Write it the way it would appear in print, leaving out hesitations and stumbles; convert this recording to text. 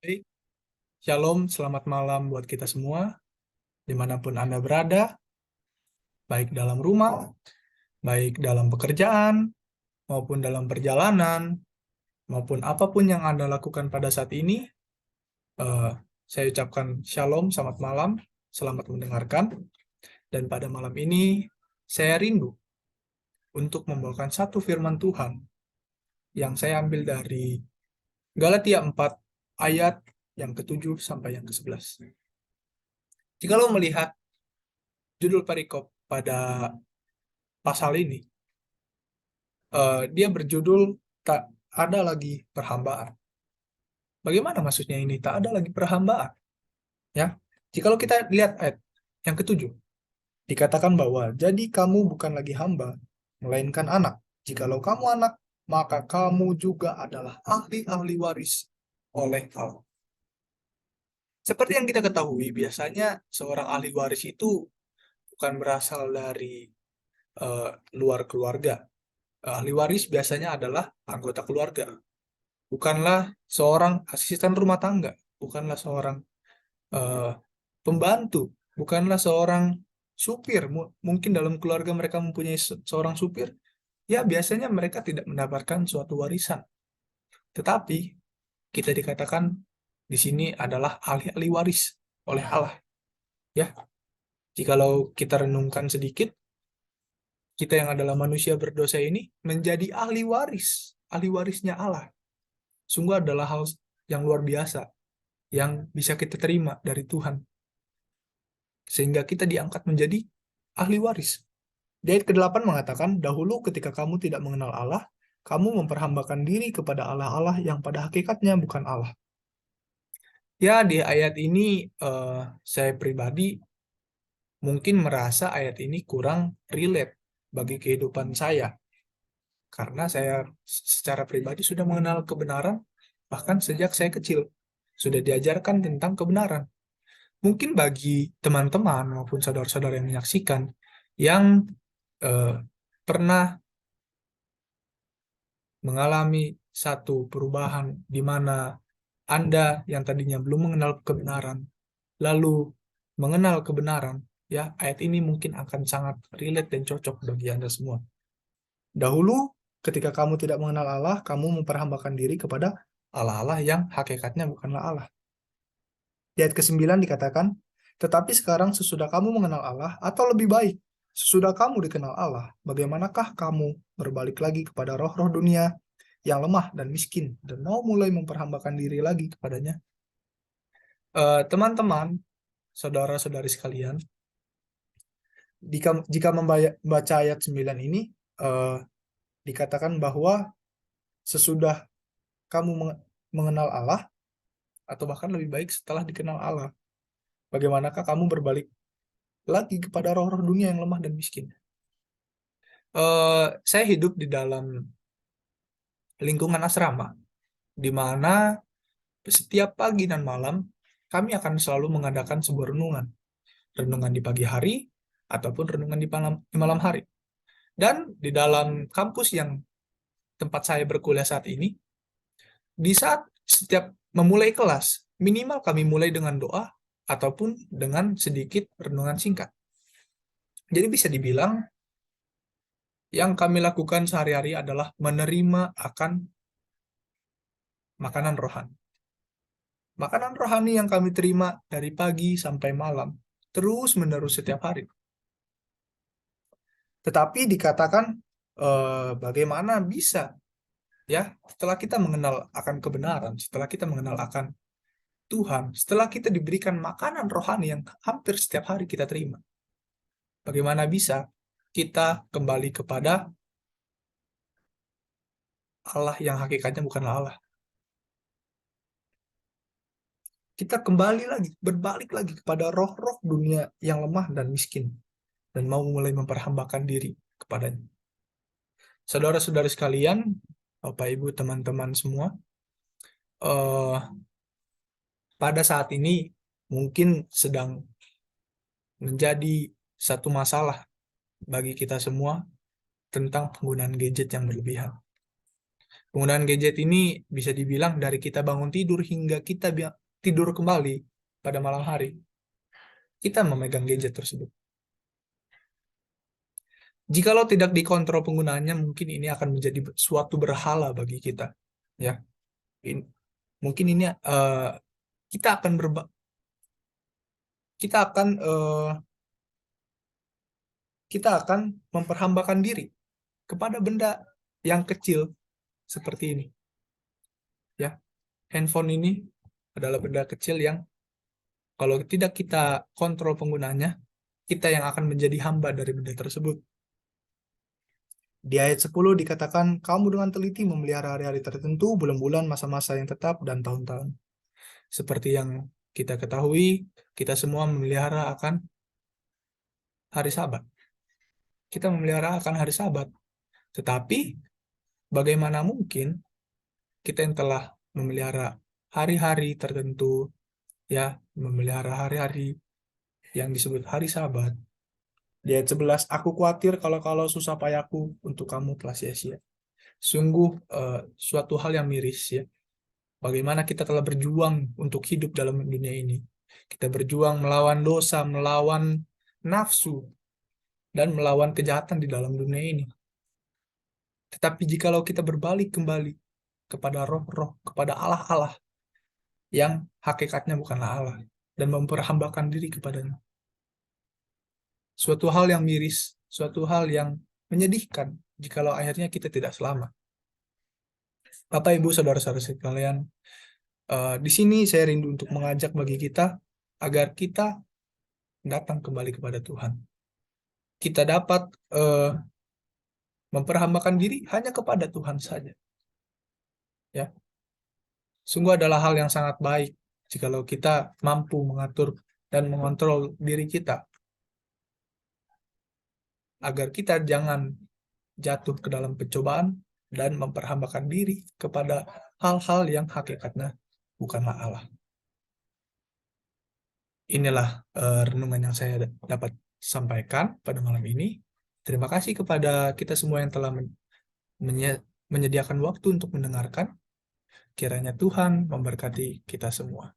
Baik, Shalom, selamat malam buat kita semua, dimanapun Anda berada, baik dalam rumah, baik dalam pekerjaan, maupun dalam perjalanan, maupun apapun yang Anda lakukan pada saat ini. eh, saya ucapkan Shalom, selamat malam, selamat mendengarkan. Dan pada malam ini, saya rindu untuk membawakan satu firman Tuhan yang saya ambil dari Galatia 4 ayat yang ke-7 sampai yang ke-11. Jikalau melihat judul perikop pada pasal ini, dia berjudul tak ada lagi perhambaan. Bagaimana maksudnya ini? Tak ada lagi perhambaan. Ya, jikalau kita lihat ayat yang ke-7, dikatakan bahwa jadi kamu bukan lagi hamba, melainkan anak. Jikalau kamu anak, maka kamu juga adalah ahli-ahli waris oleh Allah. Seperti yang kita ketahui, biasanya seorang ahli waris itu bukan berasal dari eh, luar keluarga. Ahli waris biasanya adalah anggota keluarga. Bukanlah seorang asisten rumah tangga, bukanlah seorang eh, pembantu, bukanlah seorang supir. Mungkin dalam keluarga mereka mempunyai seorang supir, ya biasanya mereka tidak mendapatkan suatu warisan. Tetapi kita dikatakan di sini adalah ahli-ahli waris oleh Allah. Ya, jikalau kita renungkan sedikit, kita yang adalah manusia berdosa ini menjadi ahli warisnya Allah. Sungguh adalah hal yang luar biasa yang bisa kita terima dari Tuhan. Sehingga kita diangkat menjadi ahli waris. Di ayat ke-8 mengatakan, dahulu ketika kamu tidak mengenal Allah, kamu memperhambakan diri kepada Allah-Allah yang pada hakikatnya bukan Allah. Ya, di ayat ini saya pribadi mungkin merasa ayat ini kurang relate bagi kehidupan saya. Karena saya secara pribadi sudah mengenal kebenaran, bahkan sejak saya kecil. Sudah diajarkan tentang kebenaran. Mungkin bagi teman-teman maupun saudara-saudara yang menyaksikan yang eh, pernah mengalami satu perubahan di mana Anda yang tadinya belum mengenal kebenaran, lalu mengenal kebenaran, ya ayat ini mungkin akan sangat relate dan cocok bagi Anda semua. Dahulu, ketika kamu tidak mengenal Allah, kamu memperhambakan diri kepada Allah-Allah yang hakikatnya bukanlah Allah. Di ayat ke-9 dikatakan, tetapi sekarang sesudah kamu mengenal Allah, atau lebih baik, sesudah kamu dikenal Allah, bagaimanakah kamu berbalik lagi kepada roh-roh dunia yang lemah dan miskin, dan mau mulai memperhambakan diri lagi kepadanya? Teman-teman, saudara-saudari sekalian, jika membaca ayat 9 ini, eh, dikatakan bahwa sesudah kamu mengenal Allah, atau bahkan lebih baik setelah dikenal Allah, bagaimanakah kamu berbalik lagi kepada roh-roh dunia yang lemah dan miskin? Saya hidup di dalam lingkungan asrama, di mana setiap pagi dan malam kami akan selalu mengadakan sebuah renungan. Renungan di pagi hari, ataupun renungan di malam hari. Dan di dalam kampus yang tempat saya berkuliah saat ini, di saat setiap memulai kelas, minimal kami mulai dengan doa, ataupun dengan sedikit renungan singkat. Jadi bisa dibilang, yang kami lakukan sehari-hari adalah menerima akan makanan rohani. Makanan rohani yang kami terima dari pagi sampai malam, terus-menerus setiap hari. Tetapi dikatakan, bagaimana bisa, ya, setelah kita mengenal akan kebenaran, setelah kita mengenal akan Tuhan, setelah kita diberikan makanan rohani yang hampir setiap hari kita terima, bagaimana bisa kita kembali kepada Allah yang hakikatnya bukanlah Allah? Kita kembali lagi, berbalik lagi kepada roh-roh dunia yang lemah dan miskin, dan mau mulai memperhambakan diri kepadanya. Saudara-saudara sekalian, Bapak Ibu, teman-teman semua, eh, pada saat ini mungkin sedang menjadi satu masalah bagi kita semua tentang penggunaan gadget yang berlebihan. Penggunaan gadget ini bisa dibilang dari kita bangun tidur hingga kita tidur kembali pada malam hari, kita memegang gadget tersebut. Jikalau tidak dikontrol penggunaannya, mungkin ini akan menjadi suatu berhala bagi kita. Ya, In- mungkin ini kita akan kita akan kita akan memperhambakan diri kepada benda yang kecil seperti ini. Ya, handphone ini adalah benda kecil yang kalau tidak kita kontrol penggunaannya, kita yang akan menjadi hamba dari benda tersebut. Di ayat 10 dikatakan, kamu dengan teliti memelihara hari-hari tertentu, bulan-bulan, masa-masa yang tetap, dan tahun-tahun. Seperti yang kita ketahui, kita semua memelihara akan hari Sabat. Kita memelihara akan hari Sabat. Tetapi, bagaimana mungkin kita yang telah memelihara hari-hari tertentu, ya, memelihara hari-hari yang disebut hari Sabat. Di ayat 11, aku khawatir kalau susah payahku untuk kamu telah sia-sia. Sungguh suatu hal yang miris, ya. Bagaimana kita telah berjuang untuk hidup dalam dunia ini. Kita berjuang melawan dosa, melawan nafsu, dan melawan kejahatan di dalam dunia ini. Tetapi jikalau kita berbalik kembali kepada roh-roh, kepada Allah-Allah yang hakikatnya bukanlah Allah, dan memperhambakan diri kepadanya. Suatu hal yang miris, suatu hal yang menyedihkan jikalau akhirnya kita tidak selamat. Bapak, Ibu, Saudara-saudara sekalian, di sini saya rindu untuk mengajak bagi kita agar kita datang kembali kepada Tuhan. Kita dapat memperhambakan diri hanya kepada Tuhan saja. Ya, sungguh adalah hal yang sangat baik jikalau kita mampu mengatur dan mengontrol diri kita agar kita jangan jatuh ke dalam pencobaan dan memperhambakan diri kepada hal-hal yang hakikatnya bukanlah Allah. Inilah renungan yang saya dapat sampaikan pada malam ini. Terima kasih kepada kita semua yang telah menyediakan waktu untuk mendengarkan. Kiranya Tuhan memberkati kita semua.